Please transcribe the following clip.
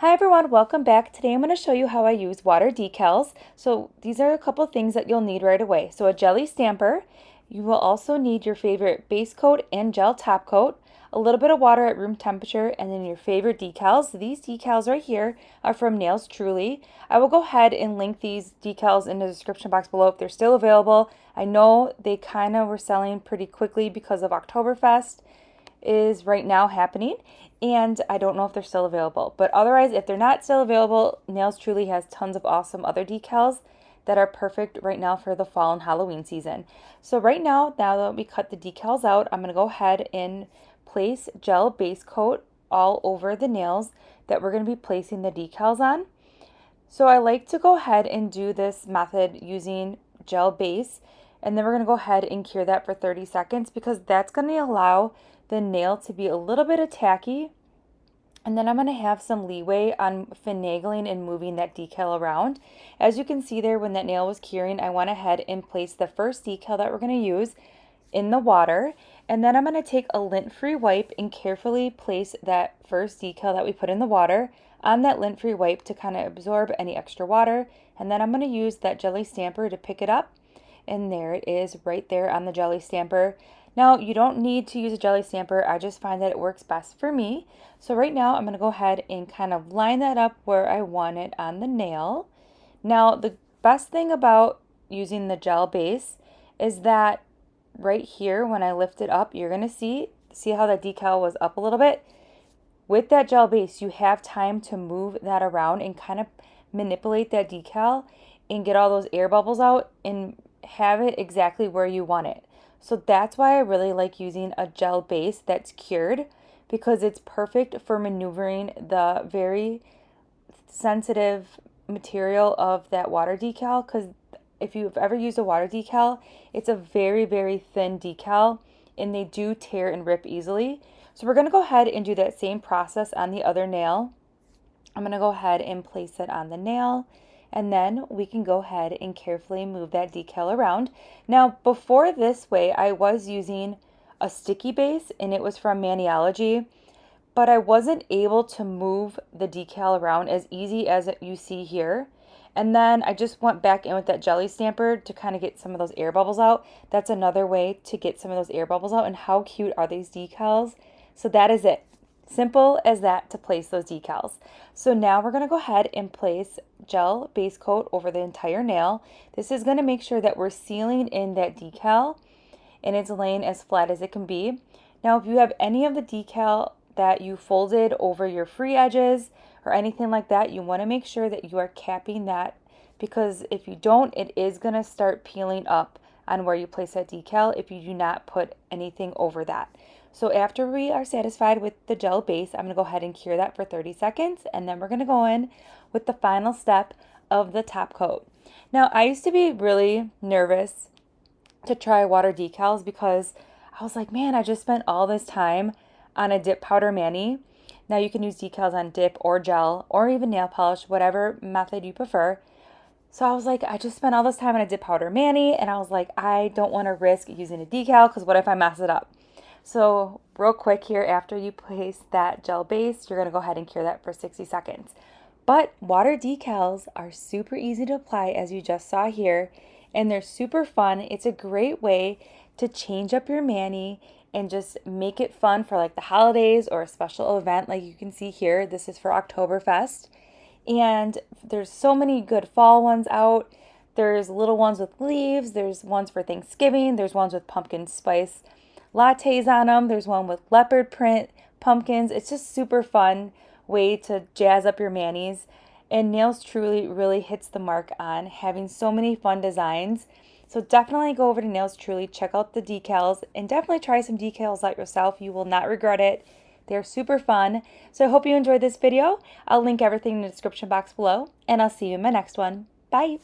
Hi everyone, welcome back. Today I'm going to show you how I use water decals. So these are a couple things that you'll need right away. So a jelly stamper. You will also need your favorite base coat and gel top coat, a little bit of water at room temperature, and then your favorite decals. These decals right here are from Nails Truly. I will go ahead and link these decals in the description box below if they're still available. I know they kind of were selling pretty quickly because of Oktoberfest is right now happening, and I don't know if they're still available. But otherwise, if they're not still available, Nails Truly has tons of awesome other decals that are perfect right now for the fall and Halloween season. So right now that we cut the decals out, I'm going to go ahead and place gel base coat all over the nails that we're going to be placing the decals on. So I like to go ahead and do this method using gel base, and then we're going to go ahead and cure that for 30 seconds because that's going to allow the nail to be a little bit tacky, and then I'm going to have some leeway on finagling and moving that decal around. As you can see there, when that nail was curing, I went ahead and placed the first decal that we're going to use in the water, and then I'm going to take a lint-free wipe and carefully place that first decal that we put in the water on that lint-free wipe to kind of absorb any extra water, and then I'm going to use that jelly stamper to pick it up, and there it is right there on the jelly stamper. Now, you don't need to use a jelly stamper. I just find that it works best for me. So right now, I'm going to go ahead and kind of line that up where I want it on the nail. Now, the best thing about using the gel base is that right here, when I lift it up, you're going to see how that decal was up a little bit. With that gel base, you have time to move that around and kind of manipulate that decal and get all those air bubbles out and have it exactly where you want it. So that's why I really like using a gel base that's cured, because it's perfect for maneuvering the very sensitive material of that water decal. Because if you've ever used a water decal, it's a very, very thin decal and they do tear and rip easily. So we're going to go ahead and do that same process on the other nail. I'm going to go ahead and place it on the nail, and then we can go ahead and carefully move that decal around. Now, before this way, I was using a sticky base, and it was from Maniology, but I wasn't able to move the decal around as easy as you see here. And then I just went back in with that jelly stamper to kind of get some of those air bubbles out. That's another way to get some of those air bubbles out. And how cute are these decals? So that is it. Simple as that to place those decals. So now we're going to go ahead and place gel base coat over the entire nail. This is going to make sure that we're sealing in that decal and it's laying as flat as it can be. Now, if you have any of the decal that you folded over your free edges or anything like that, you want to make sure that you are capping that, because if you don't, it is going to start peeling up on where you place that decal if you do not put anything over that. So after we are satisfied with the gel base, I'm going to go ahead and cure that for 30 seconds, and then we're going to go in with the final step of the top coat. Now, I used to be really nervous to try water decals because I was like, man, I just spent all this time on a dip powder mani. Now you can use decals on dip or gel or even nail polish, whatever method you prefer. So I was like, I just spent all this time on a dip powder mani, and I was like, I don't want to risk using a decal because what if I mess it up? So real quick here, after you place that gel base, you're going to go ahead and cure that for 60 seconds. But water decals are super easy to apply, as you just saw here, and they're super fun. It's a great way to change up your mani and just make it fun for like the holidays or a special event. Like you can see here, this is for Oktoberfest. And there's so many good fall ones out. There's little ones with leaves. There's ones for Thanksgiving. There's ones with pumpkin spice lattes on them. There's one with leopard print pumpkins. It's just super fun way to jazz up your manis. And Nails Truly really hits the mark on having so many fun designs. So definitely go over to Nails Truly, check out the decals, and definitely try some decals out yourself. You will not regret it. They're super fun. So I hope you enjoyed this video. I'll link everything in the description box below, and I'll see you in my next one. Bye.